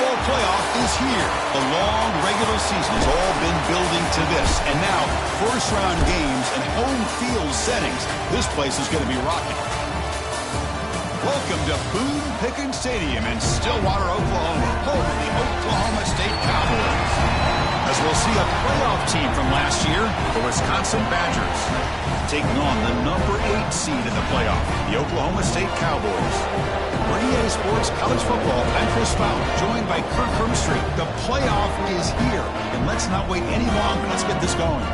football playoff is here. The long regular season has all been building to this. And now, first-round games and home field settings. This place is going to be rocking. Welcome to Boone Pickens Stadium in Stillwater, Oklahoma, home of the Oklahoma State Cowboys. As we'll see a playoff team from last year, the Wisconsin Badgers, taking on the number 8 seed in the playoff, the Oklahoma State Cowboys. For EA Sports College Football, I'm Chris Fowler, joined by Kirk Herbstreit. The playoff is here, and let's not wait any longer. Let's get this going.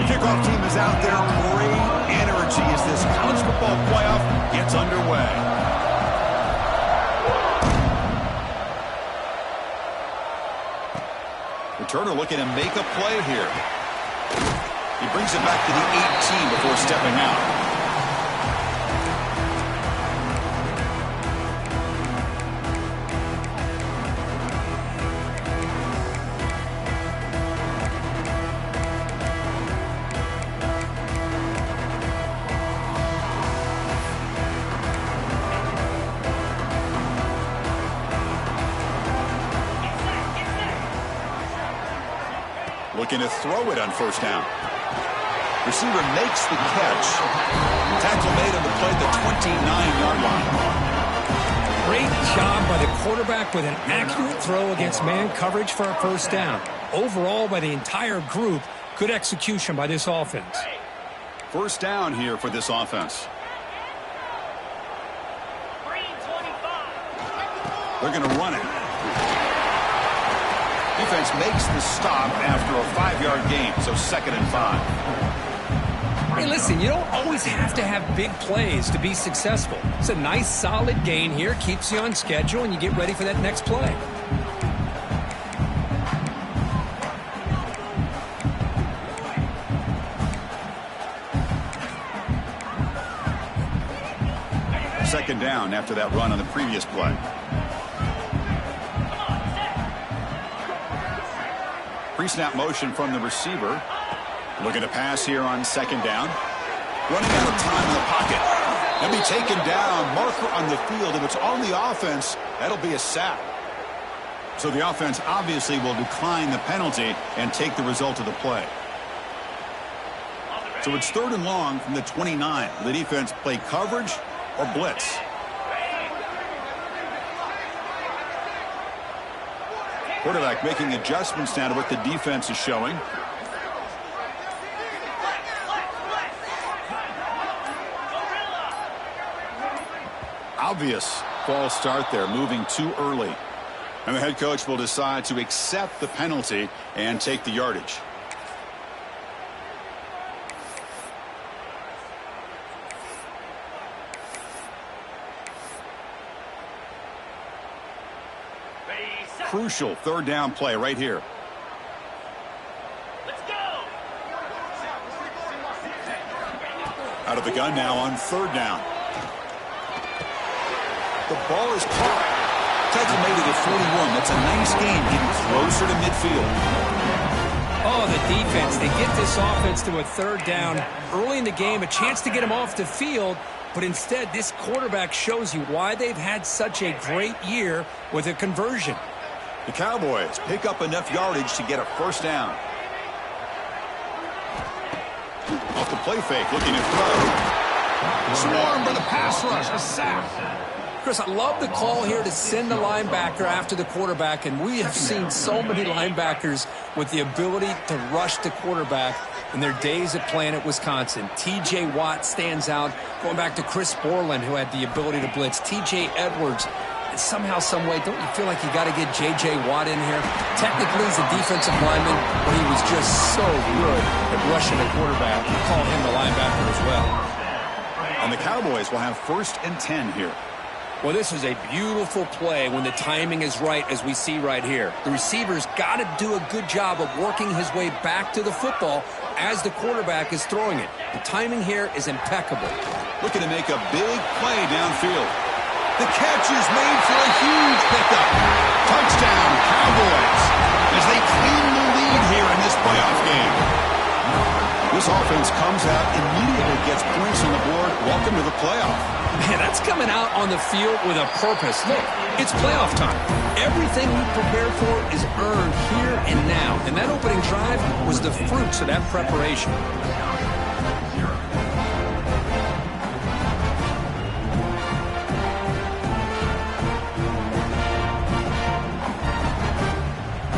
Kickoff team is out there. Great energy as this college football playoff gets underway. Returner looking to make a play here. He brings it back to the 18 before stepping out. Looking to throw it on first down. Receiver makes the catch. Tackle made on the play at the 29-yard line. Great job by the quarterback with an accurate throw against man coverage for a first down. Overall, by the entire group, good execution by this offense. First down here for this offense. They're going to run it. Defense makes the stop after a 5-yard gain, so 2nd and 5. Hey, listen, you don't always have to have big plays to be successful. It's a nice, solid gain here, keeps you on schedule, and you get ready for that next play. Second down after that run on the previous play. Pre-snap motion from the receiver. Looking to pass here on second down. Running out of time in the pocket. He'll be taken down. Marker on the field. If it's on the offense, that'll be a sack. So the offense obviously will decline the penalty and take the result of the play. So it's 3rd and long from the 29. The defense play coverage or blitz. Quarterback making adjustments now to what the defense is showing. Obvious false start there, moving too early. And the head coach will decide to accept the penalty and take the yardage. Crucial 3rd down play right here. Let's go. Out of the gun now on 3rd down. The ball is caught. Tackle made it at 41. That's a nice gain, getting closer to midfield. Oh, the defense. They get this offense to a 3rd down early in the game, a chance to get them off the field, but instead this quarterback shows you why they've had such a great year with a conversion. The Cowboys pick up enough yardage to get a first down. Off the play fake, looking to throw. Swarmed by the pass rush, a sack. Chris, I love the call here to send the linebacker after the quarterback, and we have seen so many linebackers with the ability to rush the quarterback in their days of playing at Wisconsin. T.J. Watt stands out, going back to Chris Borland, who had the ability to blitz. T.J. Edwards. Somehow, some way, don't you feel like you got to get J.J. Watt in here? Technically, he's a defensive lineman, but he was just so good at rushing the quarterback. You call him the linebacker as well. And the Cowboys will have 1st and 10 here. Well, this is a beautiful play when the timing is right, as we see right here. The receiver's got to do a good job of working his way back to the football as the quarterback is throwing it. The timing here is impeccable. Looking to make a big play downfield. The catch is made for a huge pickup. Touchdown, Cowboys, as they claim the lead here in this playoff game. This offense comes out, immediately gets points on the board. Welcome to the playoff. Man, that's coming out on the field with a purpose. Look, it's playoff time. Everything we prepared for is earned here and now. And that opening drive was the fruits of that preparation.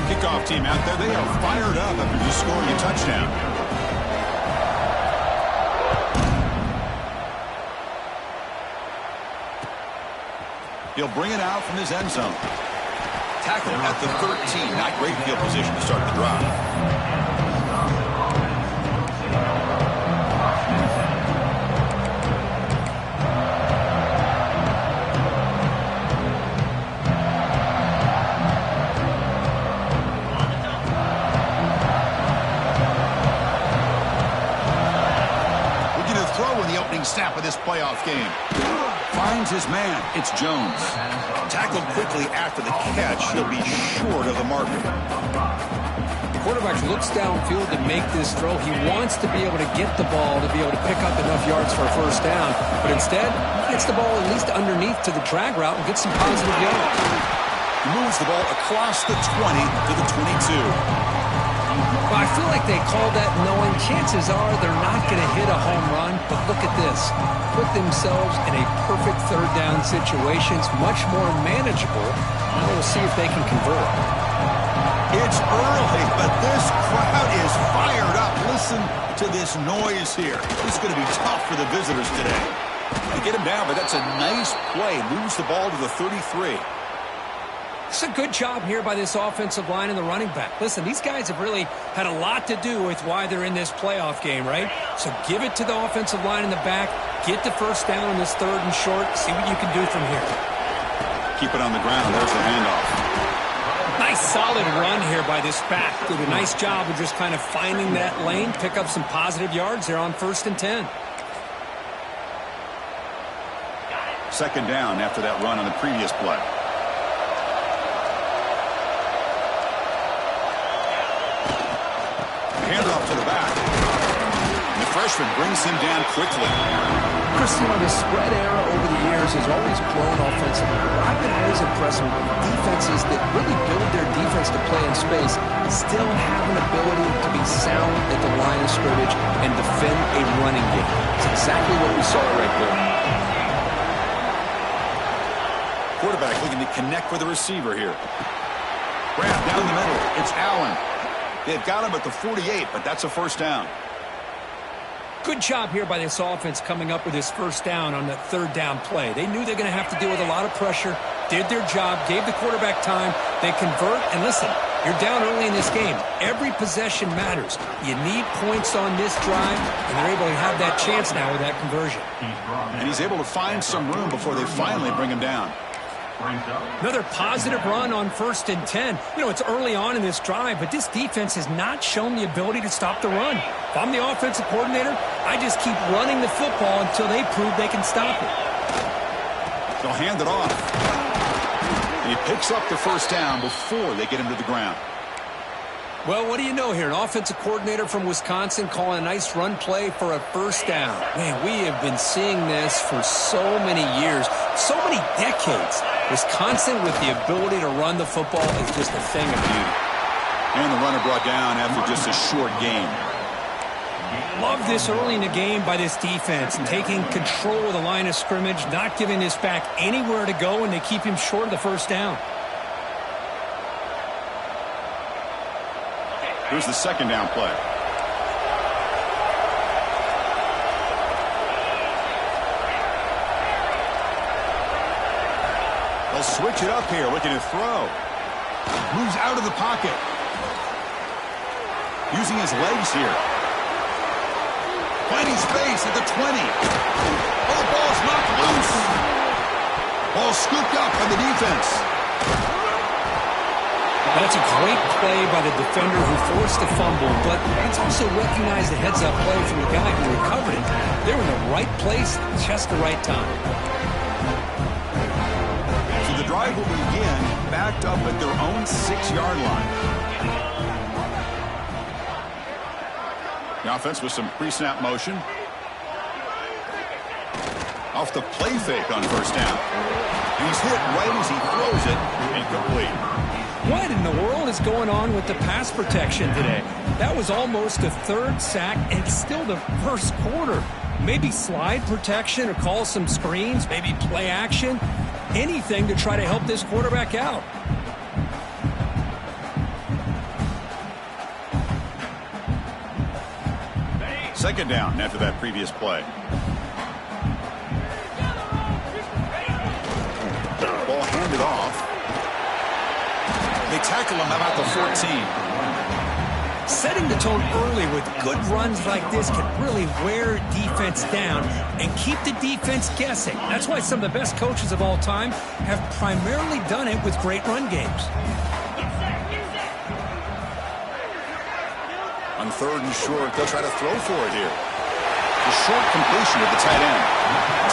Kickoff team out there, they are fired up after just scoring a touchdown. He'll bring it out from his end zone. Tackle at the 13. Not great field position to start the drive. Looking to throw in the opening snap of this playoff game. Finds his man. It's Jones. Tackled quickly after the catch. He'll be short of the marker. The quarterback looks downfield to make this throw. He wants to be able to get the ball to be able to pick up enough yards for a first down. But instead, he gets the ball at least underneath to the drag route and gets some positive yards. He moves the ball across the 20 to the 22. Well, I feel like they called that knowing chances are they're not going to hit a home run. But look at this. Put themselves in a perfect third down situation. It's much more manageable. Now we'll see if they can convert. It's early, but this crowd is fired up. Listen to this noise here. This is going to be tough for the visitors today. They get him down, but that's a nice play. Moves the ball to the 33. It's a good job here by this offensive line and the running back. Listen, these guys have really had a lot to do with why they're in this playoff game, right? So give it to the offensive line in the back. Get the first down in this third and short. See what you can do from here. Keep it on the ground. There's the handoff. Nice solid run here by this back. Did a nice job of just kind of finding that lane, pick up some positive yards there on 1st and 10. Second down after that run on the previous play. Handoff to the back. And the freshman brings him down quickly. Chris, the spread era over the years has always grown offensively. But I've been always impressed with defenses that really build their defense to play in space, still have an ability to be sound at the line of scrimmage and defend a running game. It's exactly what we saw right there. Quarterback looking to connect with the receiver here. Grab down the middle. It's Allen. They've got him at the 48, but that's a first down. Good job here by this offense coming up with this first down on that third down play. They knew they're going to have to deal with a lot of pressure, did their job, gave the quarterback time. They convert, and listen, you're down early in this game. Every possession matters. You need points on this drive, and they're able to have that chance now with that conversion. And he's able to find some room before they finally bring him down. Another positive run on 1st and 10. You know, it's early on in this drive, but this defense has not shown the ability to stop the run. If I'm the offensive coordinator, I just keep running the football until they prove they can stop it. They'll hand it off. And he picks up the first down before they get him to the ground. Well, what do you know here? An offensive coordinator from Wisconsin calling a nice run play for a first down. Man, we have been seeing this for so many years, so many decades. Wisconsin with the ability to run the football is just a thing of beauty. And the runner brought down after just a short gain. Love this early in the game by this defense, taking control of the line of scrimmage, not giving this back anywhere to go, and they keep him short of the first down. Here's the second down play. They'll switch it up here, looking to throw. Moves out of the pocket. Using his legs here. Finding space at the 20. Oh, the ball's knocked loose. Ball scooped up by the defense. That's a great play by the defender who forced the fumble, but it's also recognized the heads-up play from the guy who recovered it. They were in the right place, just the right time. drive will begin backed up at their own 6-yard line. The offense with some pre-snap motion. Off the play fake on first down. He's hit right as he throws it. Incomplete. What in the world is going on with the pass protection today? That was almost a third sack and still the first quarter. Maybe slide protection or call some screens, maybe play action. Anything to try to help this quarterback out. Second down after that previous play. Ball handed off. They tackle him about the 14. Setting the tone early with good runs like this can really wear defense down and keep the defense guessing. That's why some of the best coaches of all time have primarily done it with great run games. On third and short, they'll try to throw for it here. A short completion of the tight end.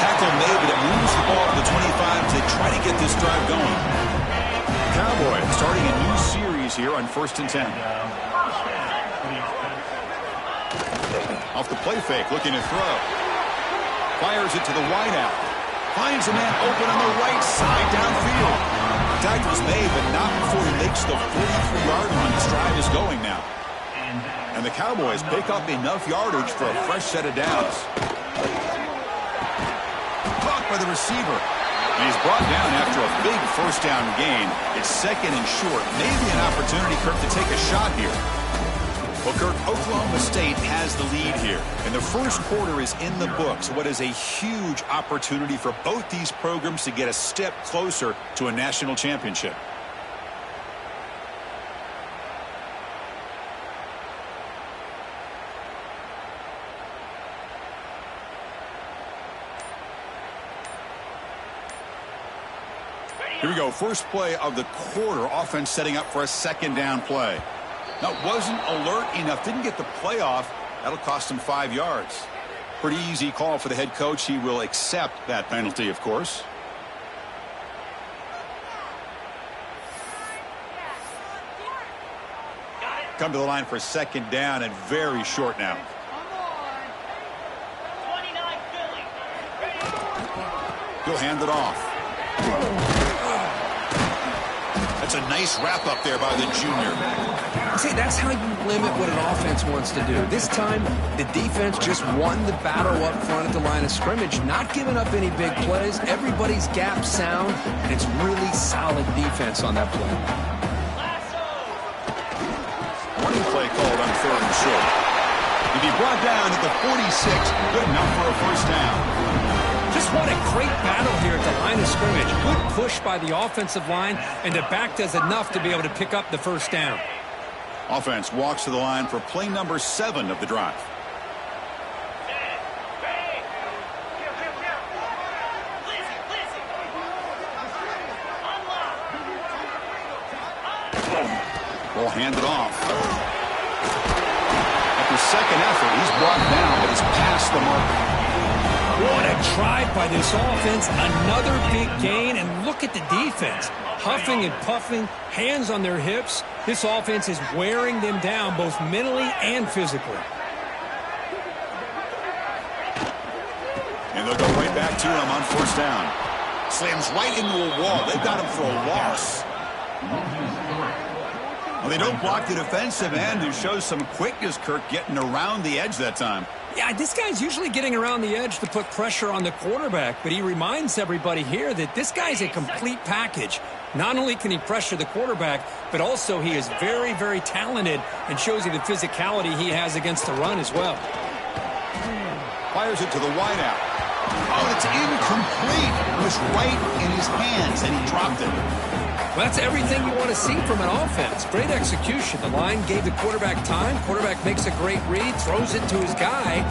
Tackle made, but it moves the ball to the 25 to try to get this drive going. Cowboys starting a new series here on 1st and 10. Off the play fake, looking to throw. Fires it to the wideout. Finds a man open on the right side downfield. Tackle's made, but not before he makes the 43-yard line. This drive is going now. And the Cowboys pick up enough yardage for a fresh set of downs. Caught by the receiver. And he's brought down after a big first down gain. It's second and short. Maybe an opportunity, Kirk, to take a shot here. Well, Kirk, Oklahoma State has the lead here. And the first quarter is in the books. What is a huge opportunity for both these programs to get a step closer to a national championship. Here we go. First play of the quarter. Offense setting up for a second down play. Now, wasn't alert enough. Didn't get the play off. That'll cost him 5 yards. Pretty easy call for the head coach. He will accept that penalty, of course. Come to the line for second down and very short now. He'll hand it off. That's a nice wrap-up there by the junior. See, that's how you limit what an offense wants to do. This time, the defense just won the battle up front at the line of scrimmage, not giving up any big plays. Everybody's gap sound, and it's really solid defense on that play. Warning play called on third and short. He'll be brought down at the 46. Good enough for a first down. Just what a great battle here at the line of scrimmage. Good push by the offensive line, and the back does enough to be able to pick up the first down. Offense walks to the line for play number 7 of the drive. Ball handed off. After second effort, he's brought down, but he's past the mark. What a drive by this offense. Another big gain, and look at the defense. Huffing and puffing, hands on their hips. This offense is wearing them down both mentally and physically. And they'll go right back to him on first down. Slams right into a wall. They've got him for a loss. Well, they don't block the defensive end, who shows some quickness, Kirk, getting around the edge that time. Yeah, this guy's usually getting around the edge to put pressure on the quarterback, but he reminds everybody here that this guy's a complete package. Not only can he pressure the quarterback, but also he is very, very talented and shows you the physicality he has against the run as well. Fires it to the wideout. Oh, it's incomplete. It was right in his hands, and he dropped it. Well, that's everything you want to see from an offense. Great execution. The line gave the quarterback time. Quarterback makes a great read, throws it to his guy,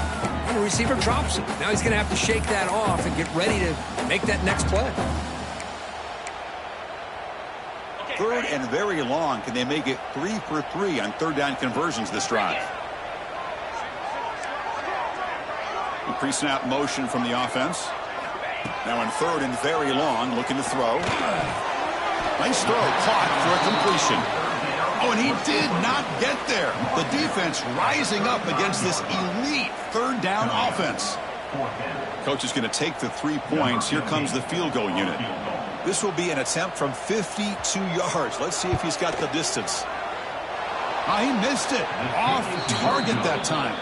and the receiver drops it. Now he's going to have to shake that off and get ready to make that next play. Third and very long. Can they make it 3 for 3 on third down conversions this drive? Pre-snap motion from the offense. Now in third and very long, looking to throw. Nice throw, caught for a completion. Oh, and he did not get there. The defense rising up against this elite third down offense. Coach is going to take the 3 points. Here comes the field goal unit. This will be an attempt from 52 yards. Let's see if he's got the distance. Oh, he missed it. Off target that time.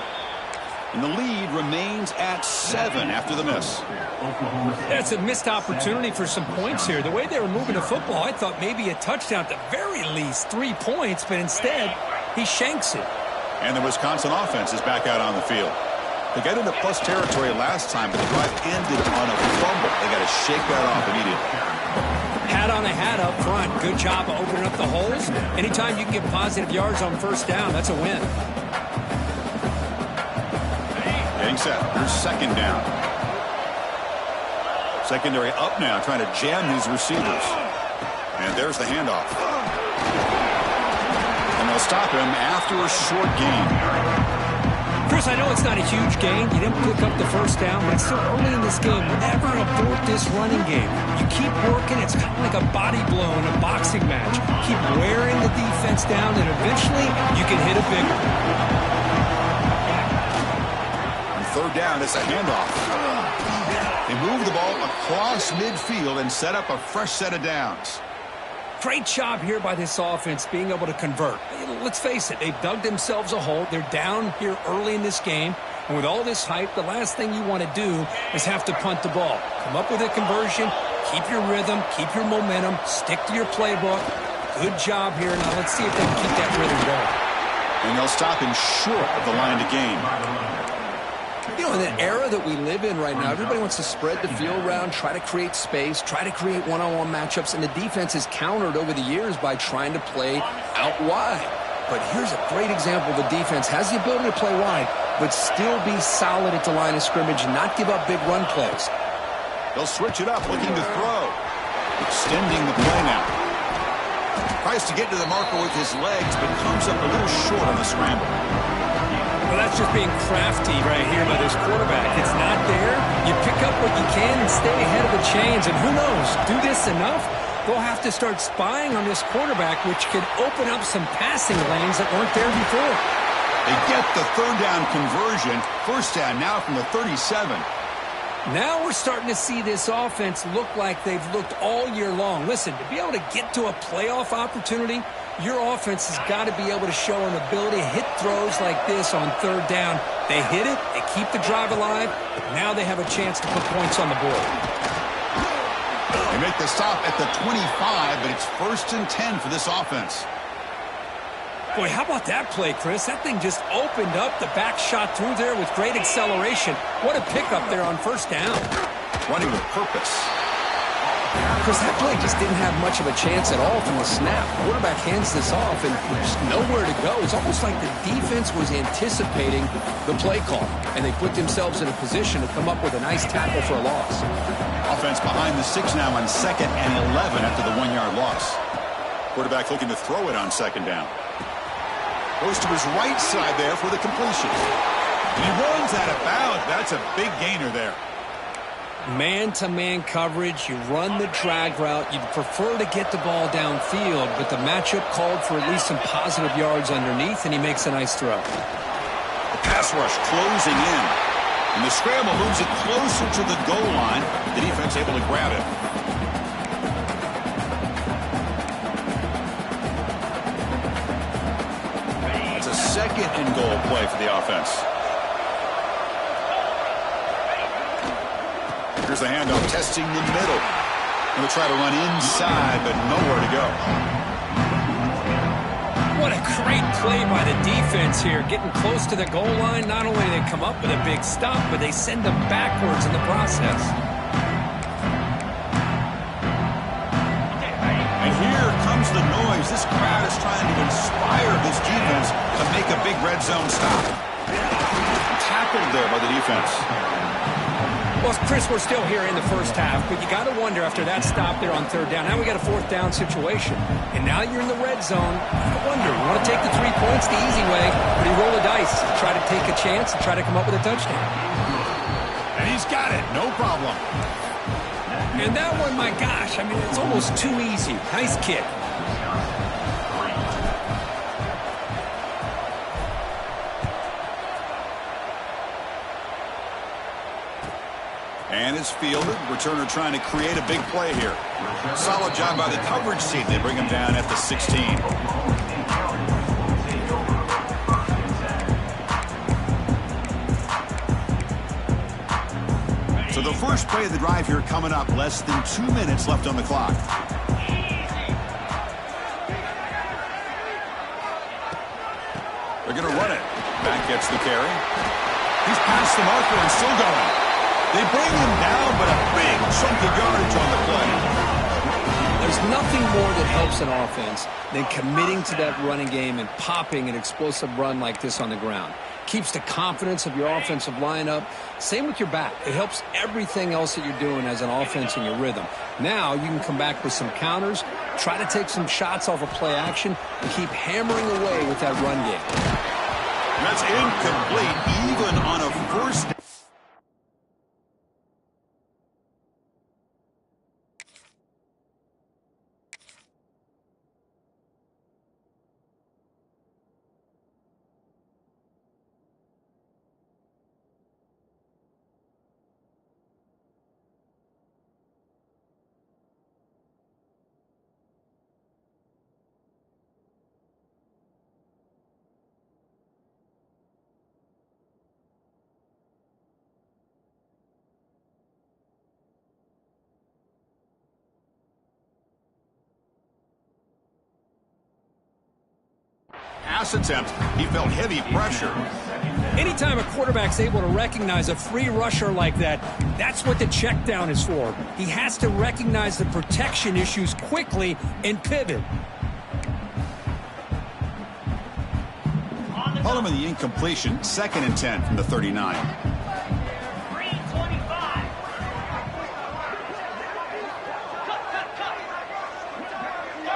And the lead remains at 7 after the miss. That's a missed opportunity for some points here. The way they were moving the football, I thought maybe a touchdown at the very least, 3 points, but instead he shanks it. And the Wisconsin offense is back out on the field. They got into plus territory last time, but the drive ended on a fumble. They got to shake that off immediately. Hat on a hat up front. Good job of opening up the holes. Anytime you can get positive yards on first down, that's a win. Getting set. Here's second down. Secondary up now, trying to jam these receivers. And there's the handoff. And they'll stop him after a short gain. Chris, I know it's not a huge gain. You didn't pick up the first down, but it's still early in this game. Never abort this running game. You keep working. It's kind of like a body blow in a boxing match. Keep wearing the defense down, and eventually you can hit a big one. Third down, it's a handoff. They move the ball across midfield and set up a fresh set of downs. Great job here by this offense being able to convert. Let's face it, they've dug themselves a hole. They're down here early in this game. And with all this hype, the last thing you want to do is have to punt the ball. Come up with a conversion, keep your rhythm, keep your momentum, stick to your playbook. Good job here. Now let's see if they can keep that rhythm going. And they'll stop him short of the line to gain. You know, in the era that we live in right now, everybody wants to spread the field around, try to create space, try to create one-on-one matchups, and the defense is countered over the years by trying to play out wide. But here's a great example. The defense has the ability to play wide, but still be solid at the line of scrimmage and not give up big run plays. They'll switch it up, looking to throw. Extending the play now. Tries to get to the marker with his legs, but comes up a little short on the scramble. Well, that's just being crafty right here by this quarterback. It's not there. You pick up what you can and stay ahead of the chains. And who knows, do this enough, they'll have to start spying on this quarterback, which could open up some passing lanes that weren't there before. They get the third down conversion. First down now from the 37. Now we're starting to see this offense look like they've looked all year long. Listen, to be able to get to a playoff opportunity, your offense has got to be able to show an ability to hit throws like this on third down. They hit it, they keep the drive alive, but now they have a chance to put points on the board. They make the stop at the 25, but it's 1st and 10 for this offense. Boy, how about that play, Chris? That thing just opened up. The back shot through there with great acceleration. What a pickup there on first down. Running with purpose. Chris, that play just didn't have much of a chance at all from the snap. The quarterback hands this off, and there's nowhere to go. It's almost like the defense was anticipating the play call, and they put themselves in a position to come up with a nice tackle for a loss. Offense behind the 6 now on 2nd and 11 after the 1-yard loss. Quarterback looking to throw it on 2nd down. Goes to his right side there for the completion. And he runs out of bounds. That's a big gainer there. Man-to-man coverage, you run the drag route, you'd prefer to get the ball downfield, but the matchup called for at least some positive yards underneath, and he makes a nice throw. The pass rush closing in, and the scramble moves it closer to the goal line. The defense able to grab it. It's a 2nd and goal play for the offense. Here's the handoff, testing the middle. He'll try to run inside, but nowhere to go. What a great play by the defense here. Getting close to the goal line, not only do they come up with a big stop, but they send them backwards in the process. And here comes the noise. This crowd is trying to inspire this defense to make a big red zone stop. Tackled there by the defense. Well, Chris, we're still here in the first half, but you got to wonder after that stop there on third down. Now we got a 4th down situation, and now you're in the red zone. I wonder, you want to take the 3 points the easy way, but you roll the dice, try to take a chance, and try to come up with a touchdown. And he's got it, no problem. And that one, my gosh, I mean, it's almost too easy. Nice kick. And it's fielded. Returner trying to create a big play here. Solid job by the coverage team. They bring him down at the 16. So the first play of the drive here coming up. Less than 2 minutes left on the clock. They're going to run it. Back gets the carry. He's past the marker and still going. They bring him down, but a big chunk of yardage on the play. There's nothing more that helps an offense than committing to that running game and popping an explosive run like this on the ground. Keeps the confidence of your offensive lineup. Same with your back. It helps everything else that you're doing as an offense in your rhythm. Now you can come back with some counters, try to take some shots off of play action, and keep hammering away with that run game. That's incomplete, even on a first down. Pass attempt. He felt heavy pressure. Anytime a quarterback's able to recognize a free rusher like that, that's what the check down is for. He has to recognize the protection issues quickly and pivot. Following the incompletion, 2nd and 10 from the 39.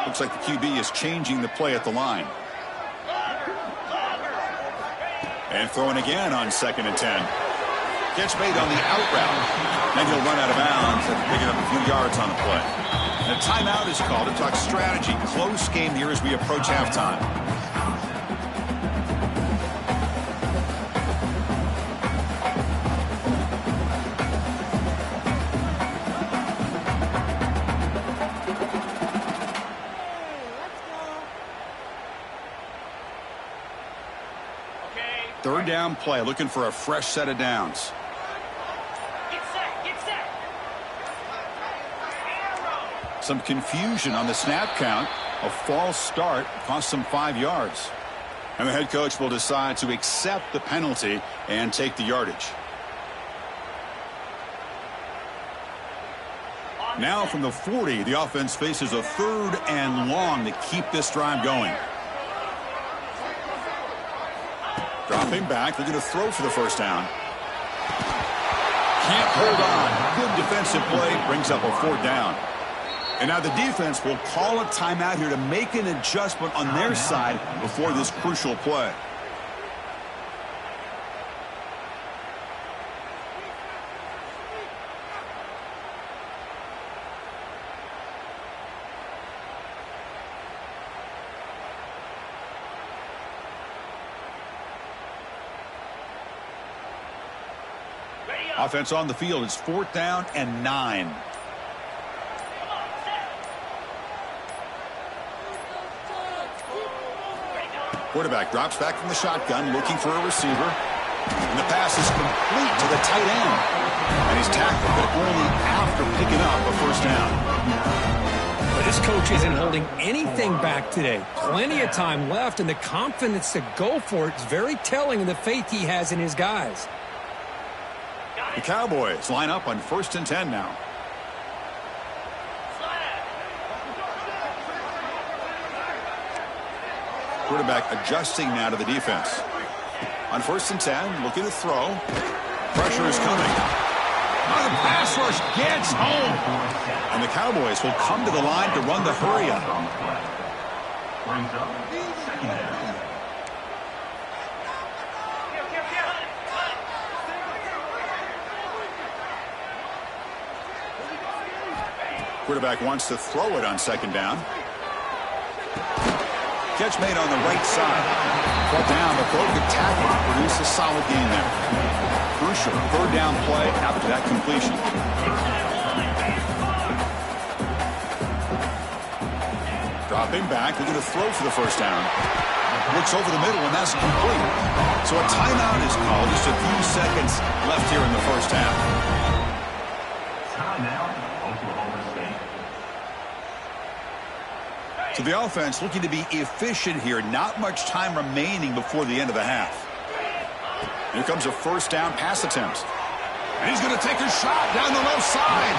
Looks like the QB is changing the play at the line. And throwing again on 2nd and 10. Gets made on the out route. Then he'll run out of bounds and picking up a few yards on the play. And a timeout is called to talk strategy. Close game here as we approach halftime. Third down play, looking for a fresh set of downs. Get set, get set. Some confusion on the snap count. A false start cost them 5 yards. And the head coach will decide to accept the penalty and take the yardage. Now from the 40, the offense faces a 3rd and long to keep this drive going. Dropping back, they're going to throw for the first down. Can't hold on. Good defensive play, brings up a 4th down. And now the defense will call a timeout here to make an adjustment on their side before this crucial play. Offense on the field. It's 4th down and 9. Quarterback drops back from the shotgun, looking for a receiver. And the pass is complete to the tight end. And he's tackled, but only after picking up a first down. But this coach isn't holding anything back today. Plenty of time left, and the confidence to go for it is very telling of the faith he has in his guys. The Cowboys line up on 1st and 10 now. Quarterback adjusting now to the defense. On 1st and 10, looking to throw. Pressure is coming. Oh, the pass rush gets home. And the Cowboys will come to the line to run the hurry up. Quarterback wants to throw it on second down. Catch made on the right side. Brought down, but broke the tackle to produce a solid gain there. Crucial third down play after that completion. Dropping back, looking to throw for the first down. Looks over the middle, and that's complete. So a timeout is called. Just a few seconds left here in the first half. So the offense looking to be efficient here. Not much time remaining before the end of the half. Here comes a first down pass attempt. And he's going to take a shot down the left side.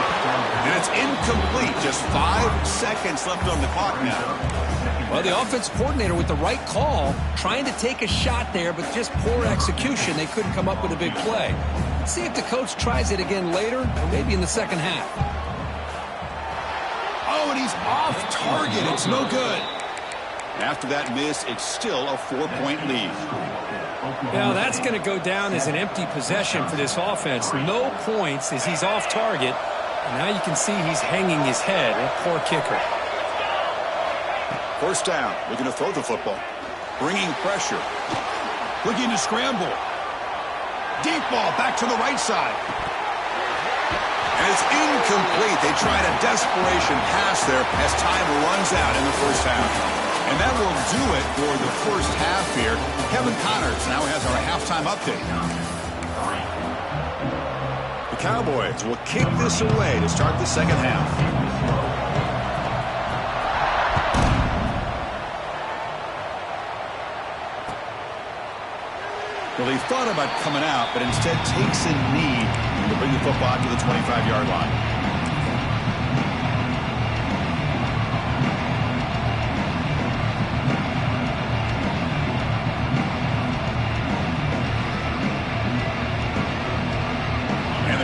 And it's incomplete. Just 5 seconds left on the clock now. Well, the offense coordinator with the right call, trying to take a shot there, but just poor execution. They couldn't come up with a big play. Let's see if the coach tries it again later, or maybe in the second half. Oh, and he's off target. It's no good. After that miss, it's still a 4-point lead. Now, that's going to go down as an empty possession for this offense. No points as he's off target. And now you can see he's hanging his head. A poor kicker. First down, looking to throw the football. Bringing pressure. Looking to scramble. Deep ball back to the right side. And it's incomplete. They tried a desperation pass there as time runs out in the first half. And that will do it for the first half here. Kevin Connors now has our halftime update. The Cowboys will kick this away to start the second half. Well, he thought about coming out, but instead takes a knee to bring the football to the 25-yard line.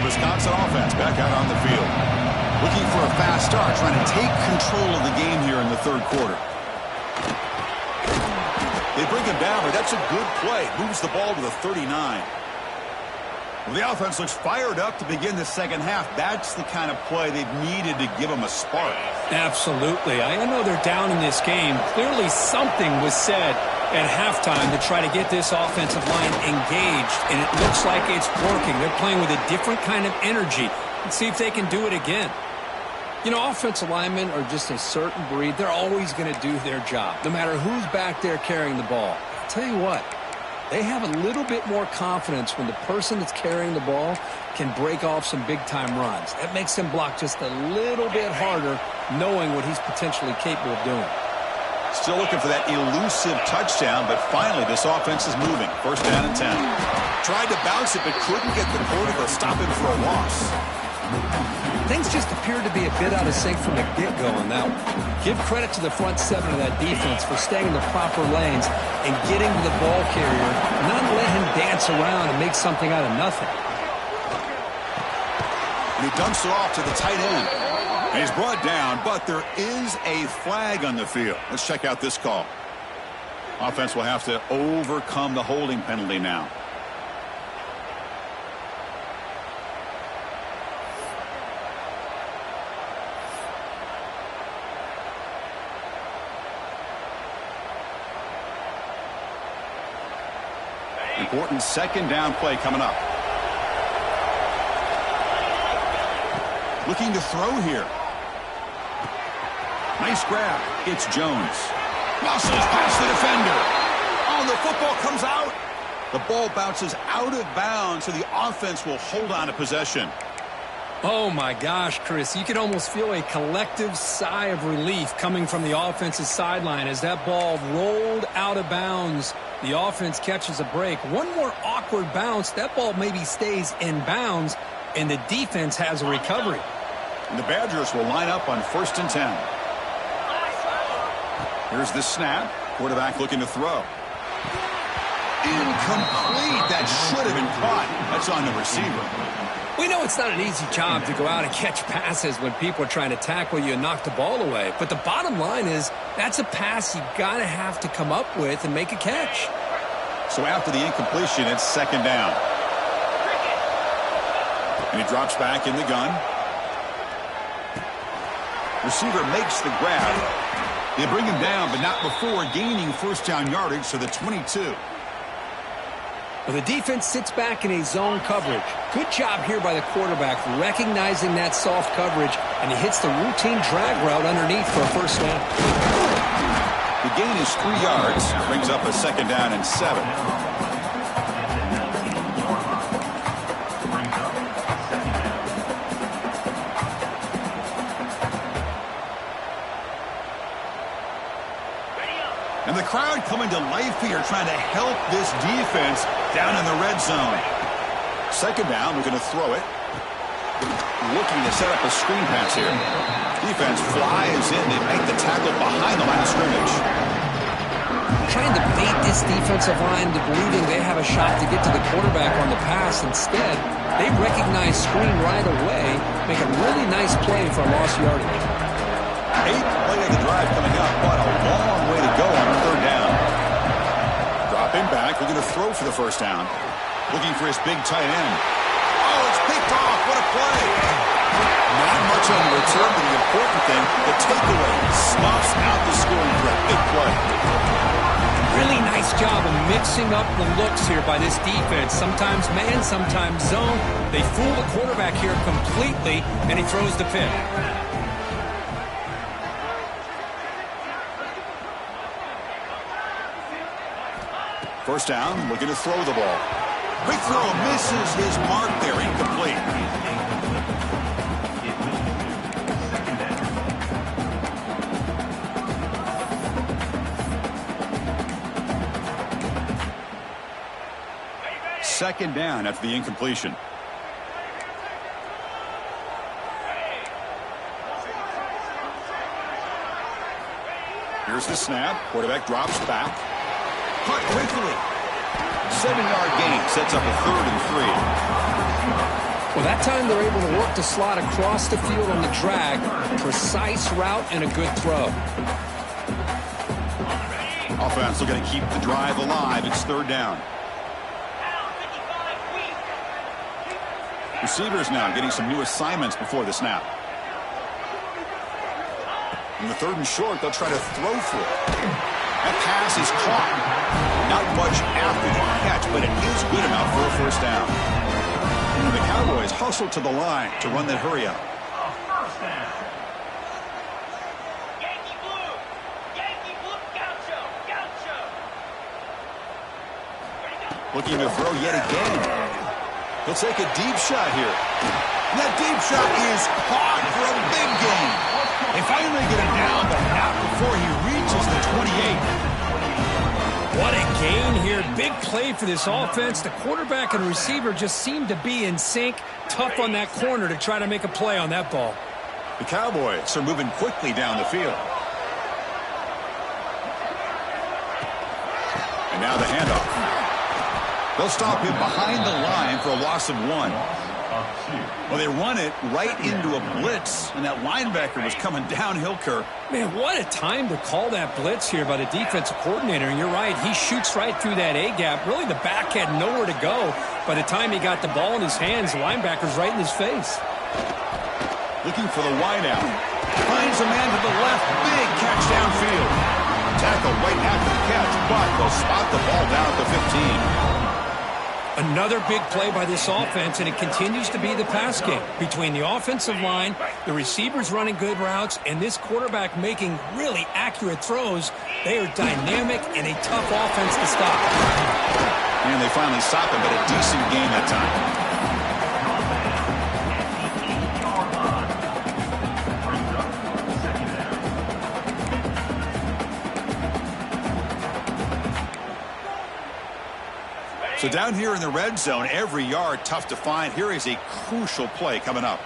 Wisconsin offense back out on the field. Looking for a fast start, trying to take control of the game here in the third quarter. They bring him down, but that's a good play. Moves the ball to the 39. Well, the offense looks fired up to begin the second half. That's the kind of play they've needed to give them a spark. Absolutely. I know they're down in this game. Clearly something was said at halftime to try to get this offensive line engaged, and it looks like it's working. They're playing with a different kind of energy. Let's see if they can do it again. You know, offensive linemen are just a certain breed. They're always going to do their job, no matter who's back there carrying the ball. I'll tell you what, they have a little bit more confidence when the person that's carrying the ball can break off some big-time runs. That makes them block just a little bit harder, knowing what he's potentially capable of doing. Still looking for that elusive touchdown, but finally this offense is moving. First down and 10. Tried to bounce it, but couldn't get the quarter to stop him for a loss. Things just appeared to be a bit out of sync from the get-go on that one. Give credit to the front seven of that defense for staying in the proper lanes and getting to the ball carrier, not let him dance around and make something out of nothing. And he dumps it off to the tight end. And he's brought down, but there is a flag on the field. Let's check out this call. Offense will have to overcome the holding penalty now. Important second down play coming up. Looking to throw here. Nice grab. It's Jones. Muscles past the defender. Oh, the football comes out. The ball bounces out of bounds, so the offense will hold on to possession. Oh, my gosh, Chris. You could almost feel a collective sigh of relief coming from the offensive sideline as that ball rolled out of bounds. The offense catches a break. One more awkward bounce. That ball maybe stays in bounds, and the defense has a recovery. And the Badgers will line up on 1st and 10. Here's the snap. Quarterback looking to throw. Incomplete. That should have been caught. That's on the receiver. We know it's not an easy job to go out and catch passes when people are trying to tackle you and knock the ball away. But the bottom line is that's a pass you got to have to come up with and make a catch. So after the incompletion, it's second down. And he drops back in the gun. Receiver makes the grab. They bring him down, but not before gaining first down yardage to the 22. Well, the defense sits back in a zone coverage. Good job here by the quarterback recognizing that soft coverage, and he hits the routine drag route underneath for a first down. The gain is 3 yards, brings up a second down and 7. And the crowd coming to life here, trying to help this defense down in the red zone. Second down, we're going to throw it. Looking to set up a screen pass here. Defense flies in. They make the tackle behind the line of scrimmage. Trying to bait this defensive line to believing they have a shot to get to the quarterback on the pass. Instead, they recognize screen right away, make a really nice play for a lost yardage. 8th play of the drive coming up, but a long way to go on third down. Dropping back, we're going to throw for the first down. Looking for his big tight end. Oh, it's picked off. What a play. Not much on the return, but the important thing, the takeaway snuffs out the scoring threat. Big play. Really nice job of mixing up the looks here by this defense. Sometimes man, sometimes zone. They fool the quarterback here completely, and he throws the pick. First down, looking to throw the ball. Quick throw, misses his mark there, incomplete. Second down after the incompletion. Here's the snap. Quarterback drops back. Cut quickly. 7-yard gain sets up a 3rd and 3. Well, that time they're able to work the slot across the field on the drag. Precise route and a good throw. Offense looking to keep the drive alive. It's 3rd down. Receivers now getting some new assignments before the snap. In the 3rd and short, they'll try to throw for it. That pass is caught. Not much after the catch, but it is good enough for a first down. And the Cowboys hustle to the line to run that hurry up. Yankee blue! Yankee blue! Gaucho! Gaucho! Looking to throw yet again. He'll take a deep shot here. And that deep shot is caught for a big gain. They finally get him down, but not before he reaches the 28. What a gain here. Big play for this offense. The quarterback and receiver just seem to be in sync. Tough on that corner to try to make a play on that ball. The Cowboys are moving quickly down the field. And now the handoff. They'll stop him behind the line for a loss of 1. Well, they run it right into a blitz, and that linebacker was coming downhill, Kirk. Man, what a time to call that blitz here by the defensive coordinator. And you're right, he shoots right through that A-gap. Really, the back had nowhere to go. By the time he got the ball in his hands, the linebacker's right in his face. Looking for the wideout. Finds a man to the left. Big catch downfield. Tackle right after the catch, but they'll spot the ball down at the 15. Another big play by this offense, and it continues to be the pass game. Between the offensive line, the receivers running good routes, and this quarterback making really accurate throws, they are dynamic and a tough offense to stop. And they finally stop him, but a decent game that time. So down here in the red zone, every yard tough to find. Here is a crucial play coming up.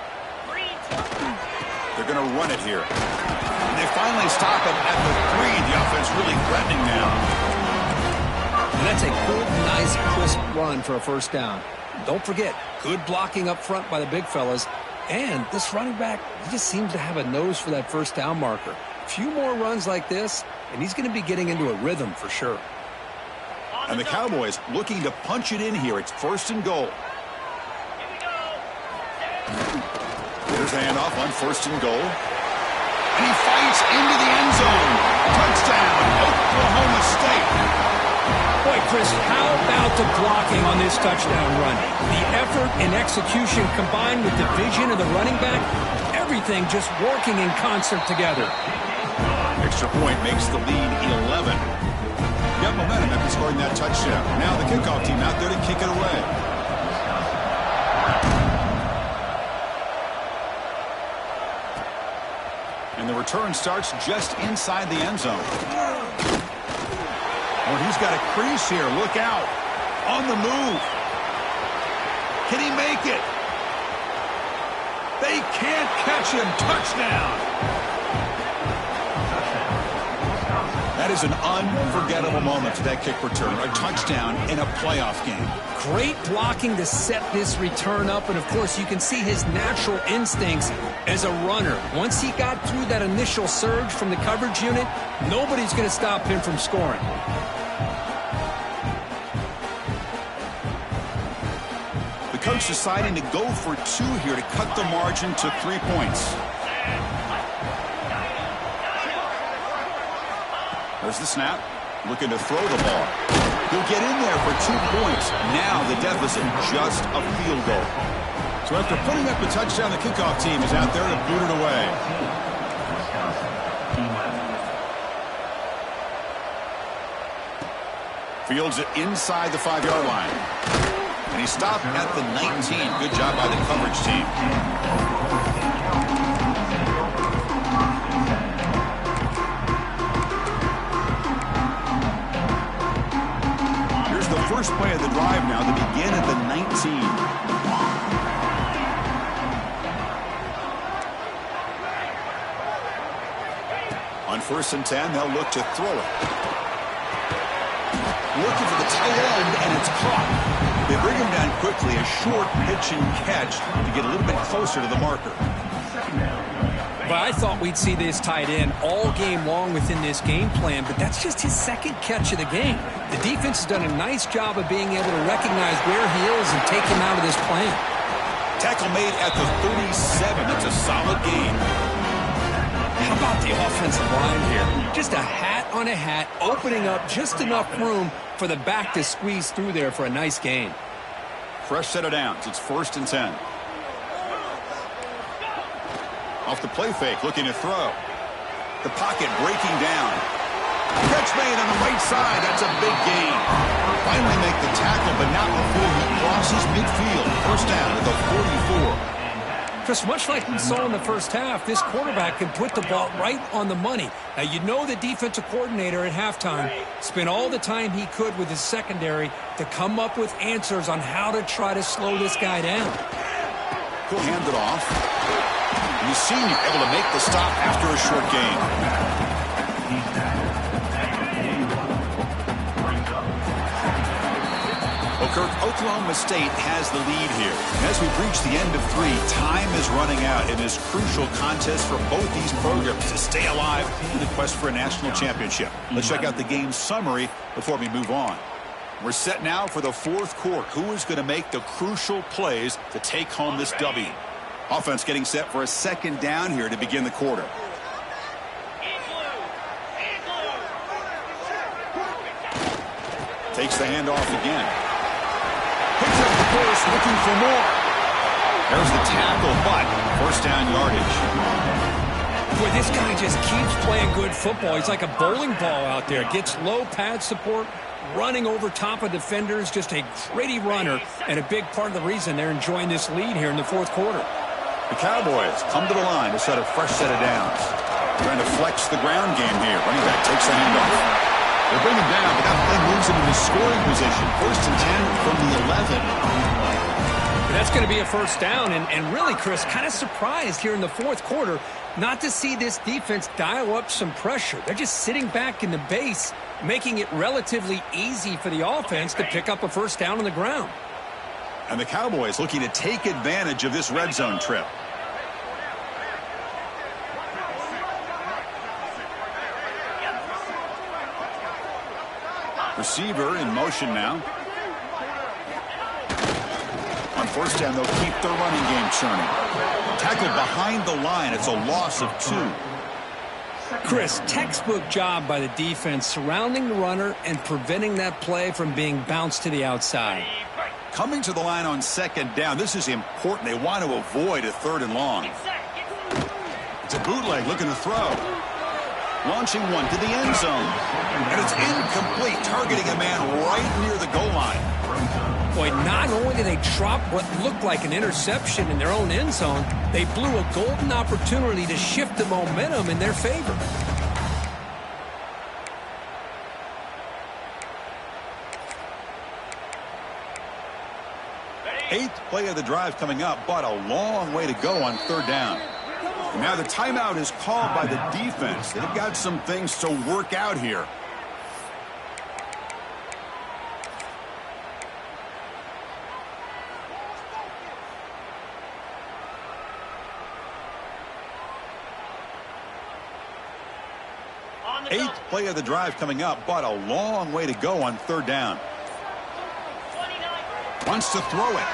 They're going to run it here. And they finally stop him at the 3. The offense really threatening now. And that's a good, nice, crisp run for a first down. Don't forget, good blocking up front by the big fellas. And this running back, he just seems to have a nose for that first down marker. A few more runs like this, and he's going to be getting into a rhythm for sure. And the Cowboys looking to punch it in here. It's 1st and goal. There's a handoff on 1st and goal. He fights into the end zone. Touchdown, Oklahoma State. Boy, Chris, how about the blocking on this touchdown run? The effort and execution combined with the vision of the running back, everything just working in concert together. Extra point makes the lead 11. Got momentum after scoring that touchdown. Now the kickoff team out there to kick it away. And the return starts just inside the end zone. Oh, he's got a crease here. Look out. On the move. Can he make it? They can't catch him. Touchdown. That is an unforgettable moment to that kick return. A touchdown in a playoff game. Great blocking to set this return up, and of course you can see his natural instincts as a runner. Once he got through that initial surge from the coverage unit, nobody's going to stop him from scoring. The coach deciding to go for 2 here to cut the margin to 3 points. There's the snap. Looking to throw the ball. He'll get in there for 2 points. Now the deficit just a field goal. So after putting up a touchdown, the kickoff team is out there to boot it away. Fields it inside the 5-yard line. And he stopped at the 19. Good job by the coverage team. First play of the drive now to begin at the 19. On 1st and 10, they'll look to throw it. Looking for the tight end, and it's caught. They bring him down quickly, a short pitch and catch to get a little bit closer to the marker. But I thought we'd see this tight end all game long within this game plan, but that's just his second catch of the game. The defense has done a nice job of being able to recognize where he is and take him out of this plan. Tackle made at the 37. That's a solid gain. How about the offensive line here? Just a hat on a hat, opening up just enough room for the back to squeeze through there for a nice gain. Fresh set of downs. It's 1st and 10. Off the play fake, looking to throw. The pocket breaking down. Catch made on the right side. That's a big gain. Finally make the tackle, but not before he crosses midfield. First down at the 44. Just much like we saw in the first half, this quarterback can put the ball right on the money. Now, you know the defensive coordinator at halftime spent all the time he could with his secondary to come up with answers on how to try to slow this guy down. He'll hand it off. The senior able to make the stop after a short gain. Well, Kirk, Oklahoma State has the lead here. As we reach the end of 3, time is running out in this crucial contest for both these programs to stay alive in the quest for a national championship. Let's check out the game summary before we move on. We're set now for the 4th quarter. Who is going to make the crucial plays to take home this W? Offense getting set for a 2nd down here to begin the quarter. Takes the handoff again. Picks up the course, looking for more. There's the tackle, but 1st down yardage. Boy, this guy just keeps playing good football. He's like a bowling ball out there. Gets low pad support, running over top of defenders. Just a gritty runner, and a big part of the reason they're enjoying this lead here in the 4th quarter. The Cowboys come to the line to set a fresh set of downs. Trying to flex the ground game here. Running back takes the handoff. They bring him down, but that play moves him into scoring position. 1st and 10 from the 11. And that's going to be a 1st down. And really, Chris, kind of surprised here in the 4th quarter not to see this defense dial up some pressure. They're just sitting back in the base, making it relatively easy for the offense to pick up a 1st down on the ground. And the Cowboys looking to take advantage of this red zone trip. Receiver in motion now. On 1st down, they'll keep their running game churning. Tackled behind the line. It's a loss of 2. Chris, textbook job by the defense surrounding the runner and preventing that play from being bounced to the outside. Coming to the line on second down, this is important. They want to avoid a 3rd and long. It's a bootleg looking to throw. Launching one to the end zone. And it's incomplete, targeting a man right near the goal line. Boy, not only did they drop what looked like an interception in their own end zone, they blew a golden opportunity to shift the momentum in their favor. Eighth play of the drive coming up, but a long way to go on 3rd down. And now the timeout is called by the defense. They've got some things to work out here. Eighth play of the drive coming up, but a long way to go on 3rd down. Wants to throw it.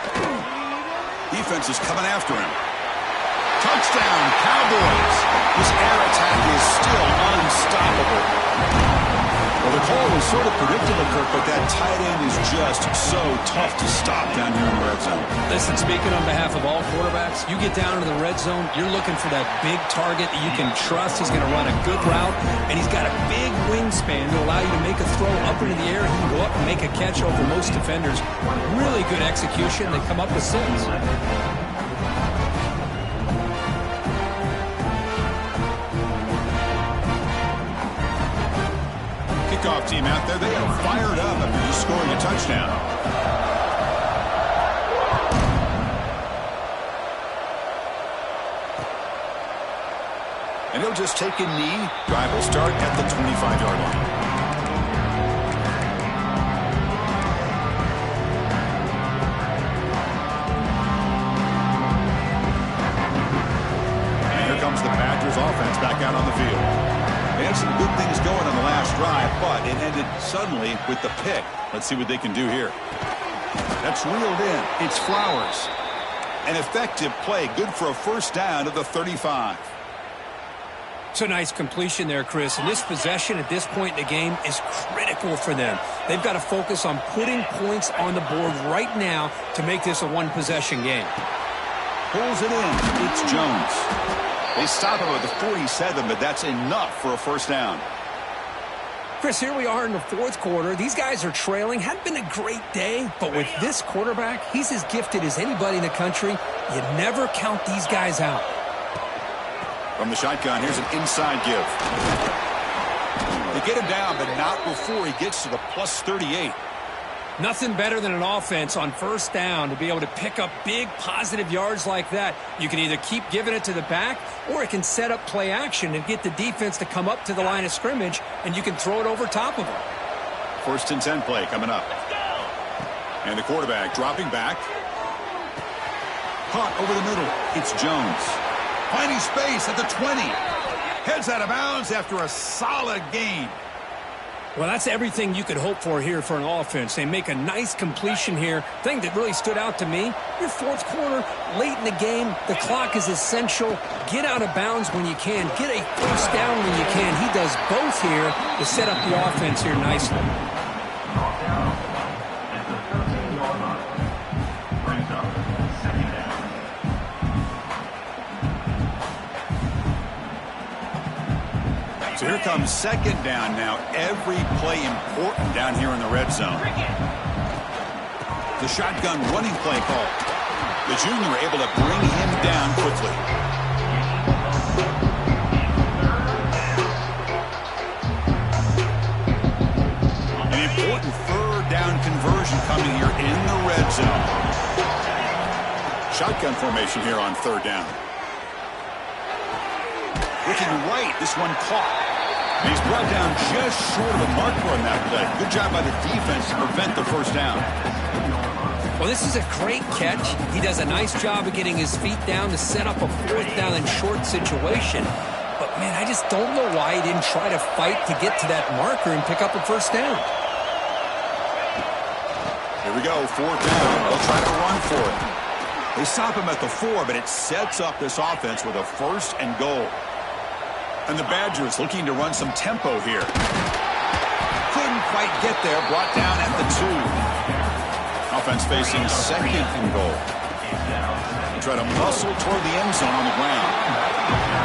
Defense is coming after him. Touchdown, Cowboys. This air attack is still unstoppable. Well, the call was sort of predictable, Kirk, but that tight end is just so tough to stop down here in the red zone. Listen, speaking on behalf of all quarterbacks, you get down to the red zone, you're looking for that big target that you can trust. He's going to run a good route, and he's got a big wingspan to allow you to make a throw up into the air. He can go up and make a catch over most defenders. Really good execution. They come up with 6. Kickoff team out there, they are fired up after just scoring a touchdown. And he'll just take a knee. Drive will start at the 25-yard line. And here comes the Packers offense back out on the field. They had some good things going on the last drive, but it ended suddenly with the pick. Let's see what they can do here. That's reeled in. It's Flowers. An effective play, good for a 1st down to the 35. It's a nice completion there, Chris. And this possession at this point in the game is critical for them. They've got to focus on putting points on the board right now to make this a one-possession game. Pulls it in. It's Jones. They stop him at the 47, but that's enough for a 1st down. Chris, here we are in the 4th quarter. These guys are trailing. Hadn't been a great day, but with this quarterback, he's as gifted as anybody in the country. You never count these guys out. From the shotgun, here's an inside give. They get him down, but not before he gets to the plus 38. Nothing better than an offense on 1st down to be able to pick up big positive yards like that. You can either keep giving it to the back, or it can set up play action and get the defense to come up to the line of scrimmage, and you can throw it over top of them. 1st and 10 play coming up. And the quarterback dropping back. Caught over the middle. It's Jones. Finding space at the 20. Heads out of bounds after a solid gain. Well, that's everything you could hope for here for an offense. They make a nice completion here. Thing that really stood out to me, your 4th quarter, late in the game, the clock is essential. Get out of bounds when you can. Get a 1st down when you can. He does both here to set up the offense here nicely. So here comes 2nd down now. Every play important down here in the red zone. The shotgun running play call. The junior able to bring him down quickly. An important 3rd down conversion coming here in the red zone. Shotgun formation here on 3rd down. Looking right, this one caught. And he's brought down just short of the marker on that play. Good job by the defense to prevent the 1st down. Well, this is a great catch. He does a nice job of getting his feet down to set up a 4th down and short situation. But, man, I just don't know why he didn't try to fight to get to that marker and pick up a 1st down. Here we go, 4th down. They'll try to run for it. They stop him at the 4, but it sets up this offense with a 1st and goal. And the Badgers looking to run some tempo here. Couldn't quite get there. Brought down at the 2. Offense facing second and goal. They try to muscle toward the end zone on the ground.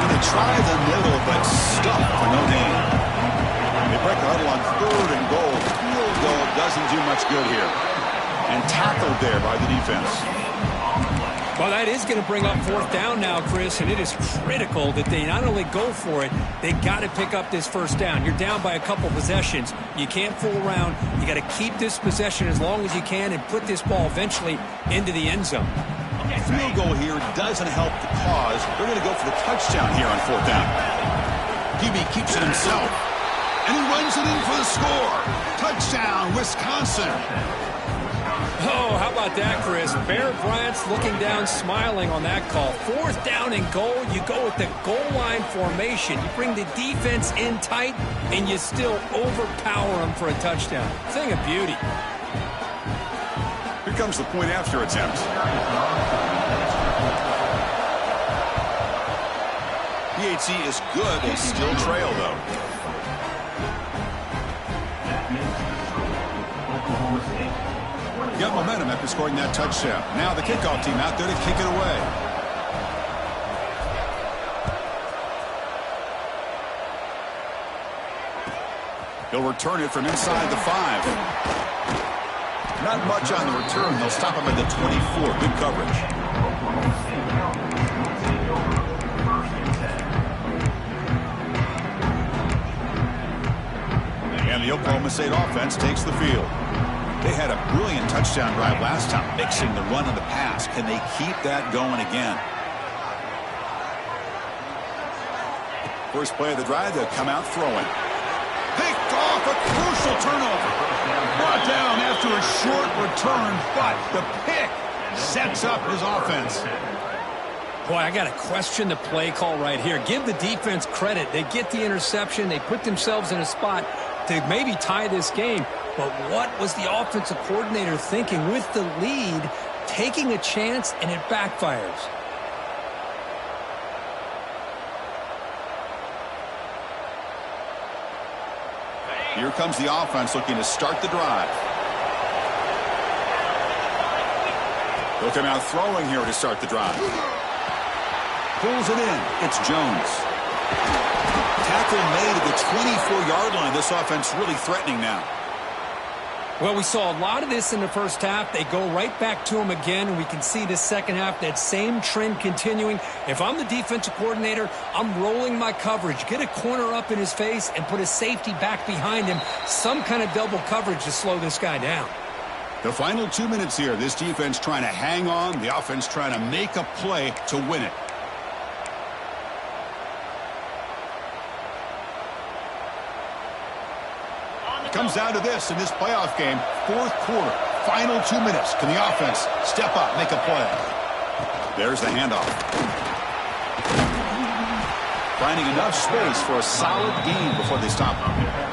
Going to try the middle, but stuck for no gain. They break the huddle on third and goal. Field goal doesn't do much good here. And tackled there by the defense. Well, that is going to bring up fourth down now, Chris, and it is critical that they not only go for it, they got to pick up this first down. You're down by a couple possessions. You can't fool around. You got to keep this possession as long as you can and put this ball eventually into the end zone. Field goal here doesn't help the cause. They're going to go for the touchdown here on fourth down. QB keeps it himself, and he runs it in for the score. Touchdown, Wisconsin. Oh, how about that, Chris? Bear Bryant's looking down, smiling on that call. Fourth down and goal. You go with the goal line formation. You bring the defense in tight, and you still overpower them for a touchdown. Thing of beauty. Here comes the point after attempt. PAT is good. They still trail, though. Got momentum after scoring that touchdown. Now the kickoff team out there to kick it away. He'll return it from inside the 5. Not much on the return. They'll stop him at the 24. Good coverage. And the Oklahoma State offense takes the field. They had a brilliant touchdown drive last time, mixing the run and the pass. Can they keep that going again? First play of the drive, they'll come out throwing. Picked off, a crucial turnover. Brought down after a short return, but the pick sets up his offense. Boy, I got to question the play call right here. Give the defense credit. They get the interception. They put themselves in a spot to maybe tie this game. But what was the offensive coordinator thinking with the lead, taking a chance, and it backfires? Here comes the offense looking to start the drive. They'll come out throwing here to start the drive. Pulls it in. It's Jones. Tackle made at the 24-yard line. This offense really threatening now. Well, we saw a lot of this in the first half. They go right back to him again, and we can see the second half, that same trend continuing. If I'm the defensive coordinator, I'm rolling my coverage. Get a corner up in his face and put a safety back behind him. Some kind of double coverage to slow this guy down. The final 2 minutes here. This defense trying to hang on. The offense trying to make a play to win it. Comes down to this in this playoff game. Fourth quarter, final 2 minutes. Can the offense step up, make a play? There's the handoff. Finding enough space for a solid gain before they stop him.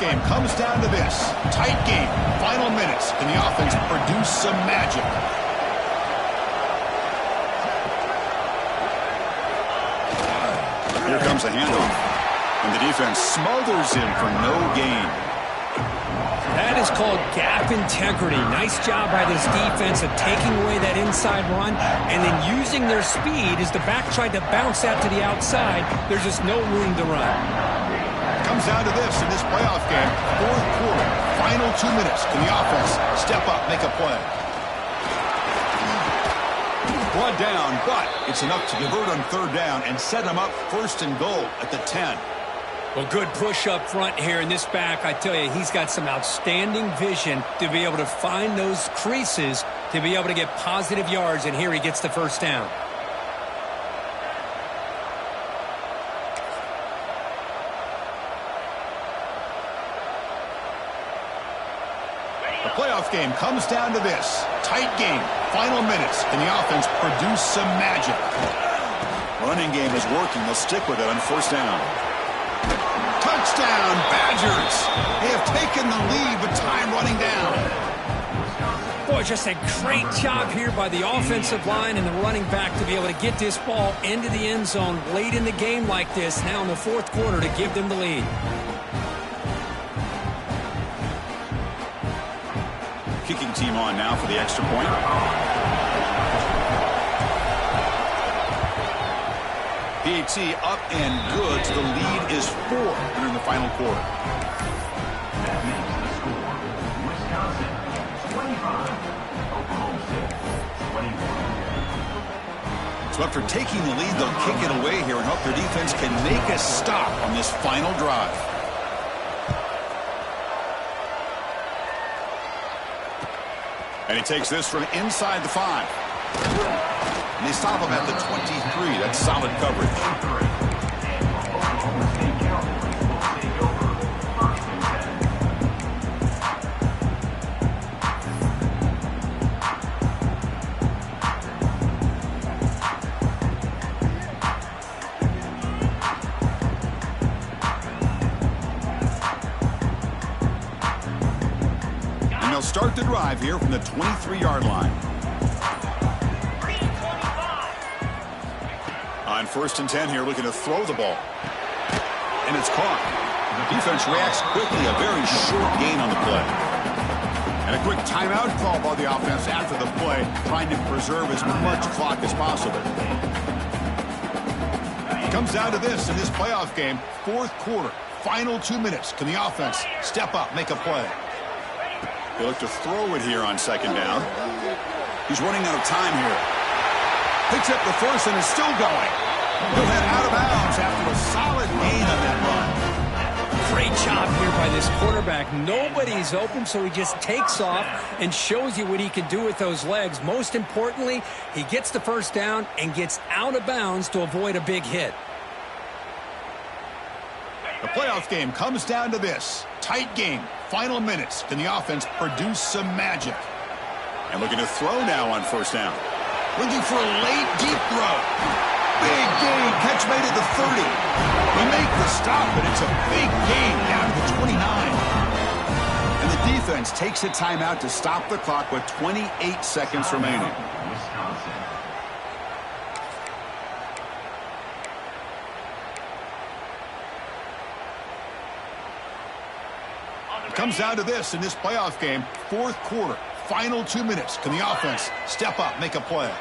Game comes down to this. Tight game. Final minutes. Can the offense produce some magic? Here comes a handoff. And the defense smothers him for no gain. That is called gap integrity. Nice job by this defense of taking away that inside run and then using their speed as the back tried to bounce out to the outside. There's just no room to run. Comes down to this in this playoff game. Fourth quarter, final 2 minutes. Can the offense step up, make a play? One down, but it's enough to convert on third down and set him up first and goal at the 10. Well, good push up front here in this back. I tell you, he's got some outstanding vision to be able to find those creases to be able to get positive yards, and here he gets the first down. playoff game comes down to this. Tight game, final minutes, and the offense produce some magic. Running game is working. They'll stick with it on first down. Touchdown, Badgers! They have taken the lead with time running down. Boy, just a great job here by the offensive line and the running back to be able to get this ball into the end zone late in the game like this, now in the fourth quarter, to give them the lead. Kicking team on now for the extra point. PAT up and good, so the lead is 4 during the final quarter. So after taking the lead, they'll kick it away here and hope their defense can make a stop on this final drive. And he takes this from inside the 5. And they stop him at the 23. That's solid coverage. Start the drive here from the 23-yard line. On first and 10 here, looking to throw the ball. And it's caught. The defense reacts quickly, a very short gain on the play. And a quick timeout call by the offense after the play, trying to preserve as much clock as possible. It comes down to this in this playoff game, fourth quarter, final 2 minutes. Can the offense step up, make a play? They look to throw it here on second down. He's running out of time here. Picks up the first and is still going. He'll head out of bounds after a solid gain on that run. Great job here by this quarterback. Nobody's open, so he just takes off and shows you what he can do with those legs. Most importantly, he gets the first down and gets out of bounds to avoid a big hit. The playoff game comes down to this. Tight game, final minutes. Can the offense produce some magic? And looking to throw now on first down. Looking for a late, deep throw. Big gain, catch made at the 30. They make the stop, but it's a big gain down to the 29. And the defense takes a timeout to stop the clock with 28 seconds remaining. It comes down to this in this playoff game, fourth quarter, final 2 minutes. Can the offense step up, make a play?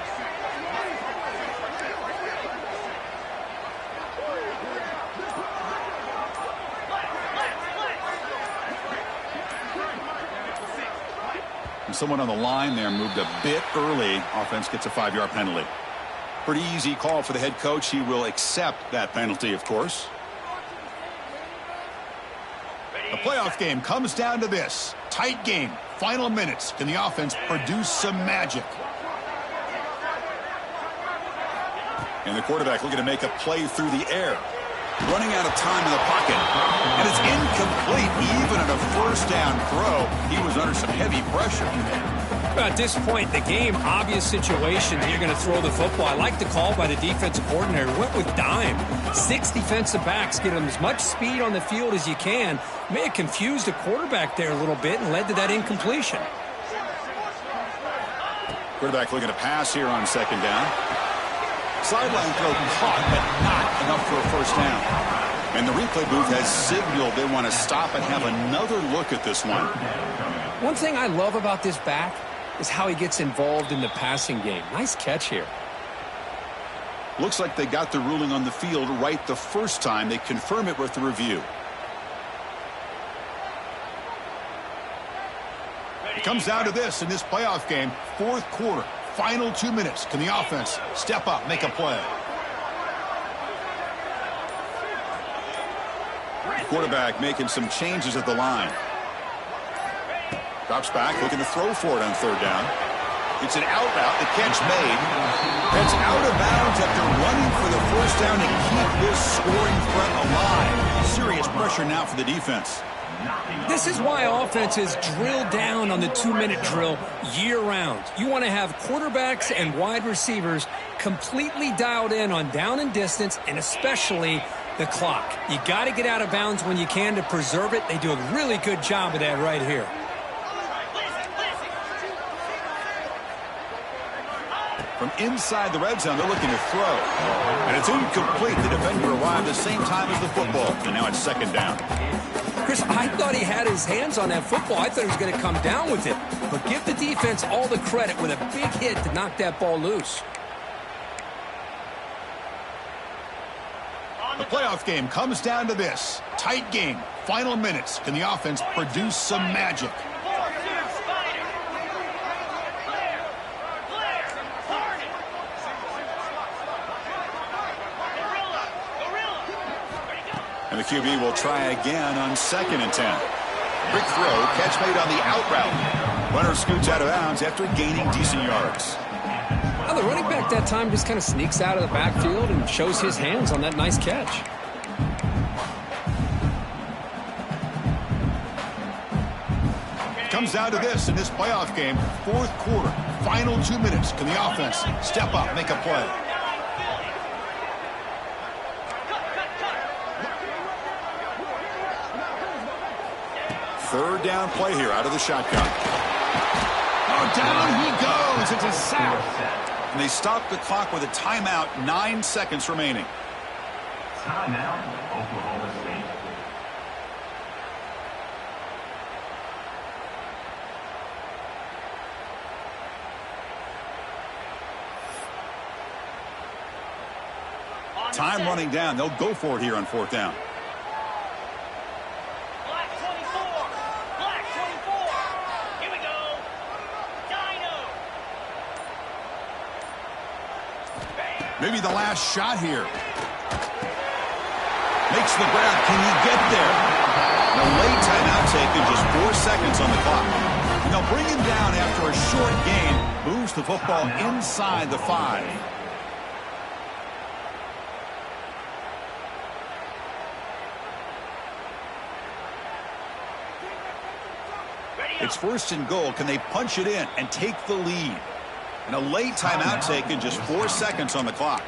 And someone on the line there moved a bit early. Offense gets a 5-yard penalty. Pretty easy call for the head coach. He will accept that penalty, of course. The playoff game comes down to this. Tight game, final minutes. Can the offense produce some magic? And the quarterback looking to make a play through the air. Running out of time in the pocket. And it's incomplete. Even at a first down throw, he was under some heavy pressure. At this point in the game, obvious situation that you're going to throw the football. I like the call by the defensive coordinator. Went with dime. 6 defensive backs, get them as much speed on the field as you can. May have confused the quarterback there a little bit and led to that incompletion. Quarterback looking to pass here on second down. Sideline throw caught, but not enough for a first down. And the replay booth has signaled they want to stop and have another look at this one. One thing I love about this back is how he gets involved in the passing game. Nice catch here. Looks like they got the ruling on the field right the first time. They confirm it with the review. It comes down to this in this playoff game, fourth quarter, final 2 minutes. Can the offense step up, make a play? The quarterback making some changes at the line. Drops back, looking to throw for it on third down. It's an out route, the catch made. It's out of bounds after running for the first down to keep this scoring threat alive. Serious pressure now for the defense. This is why offenses drill down on the 2-minute drill year-round. You want to have quarterbacks and wide receivers completely dialed in on down and distance, and especially the clock. You got to get out of bounds when you can to preserve it. They do a really good job of that right here. From inside the red zone, they're looking to throw. And it's incomplete. The defender arrived the same time as the football. And now it's second down. Chris, I thought he had his hands on that football. I thought he was going to come down with it. But give the defense all the credit with a big hit to knock that ball loose. The playoff game comes down to this. Tight game. Final minutes. Can the offense produce some magic? And the QB will try again on 2nd and 10. Quick throw, catch made on the out route. Runner scoots out of bounds after gaining decent yards. Well, the running back that time just kind of sneaks out of the backfield and shows his hands on that nice catch. Comes down to this in this playoff game. 4th quarter. Final 2 minutes. Can the offense step up, make a play? Third down play here out of the shotgun. Oh, down he goes. It's a sack. And they stop the clock with a timeout, 9 seconds remaining. Timeout, Oklahoma State. Time running down. They'll go for it here on 4th down. Maybe the last shot here. Makes the grab. Can he get there? No late timeout taken, just 4 seconds on the clock. And they'll bring him down after a short gain. Moves the football inside the 5. It's 1st and goal. Can they punch it in and take the lead? And a late timeout taken, just 4 seconds on the clock.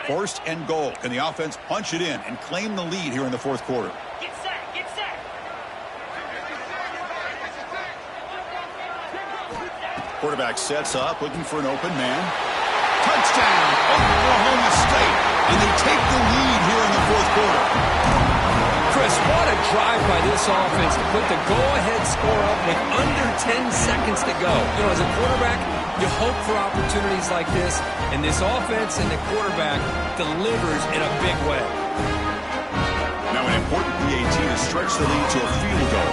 First and goal. Can the offense punch it in and claim the lead here in the 4th quarter? Get set, get set. Quarterback sets up, looking for an open man. Touchdown, Oklahoma State. And they take the lead here in the 4th quarter. Chris, what a drive by this offense to put the go-ahead score up with under 10 seconds to go. You know, as a quarterback, you hope for opportunities like this, and this offense and the quarterback delivers in a big way. Now an important PAT to stretch the lead to a field goal.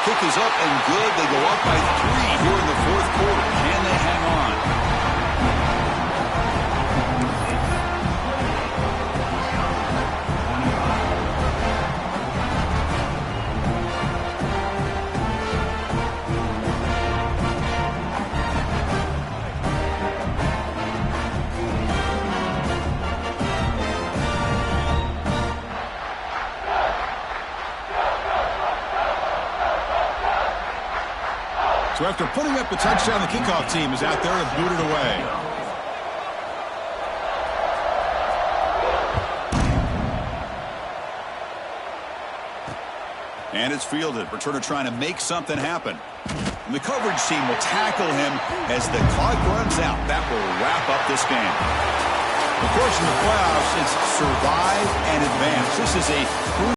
Kick is up and good. They go up by 3 here in the 4th quarter. Can they hang on? So after putting up the touchdown, the kickoff team is out there to boot it away. And it's fielded. Returner trying to make something happen. And the coverage team will tackle him as the clock runs out. That will wrap up this game. Of course, in the playoffs, it's survive and advance. This is a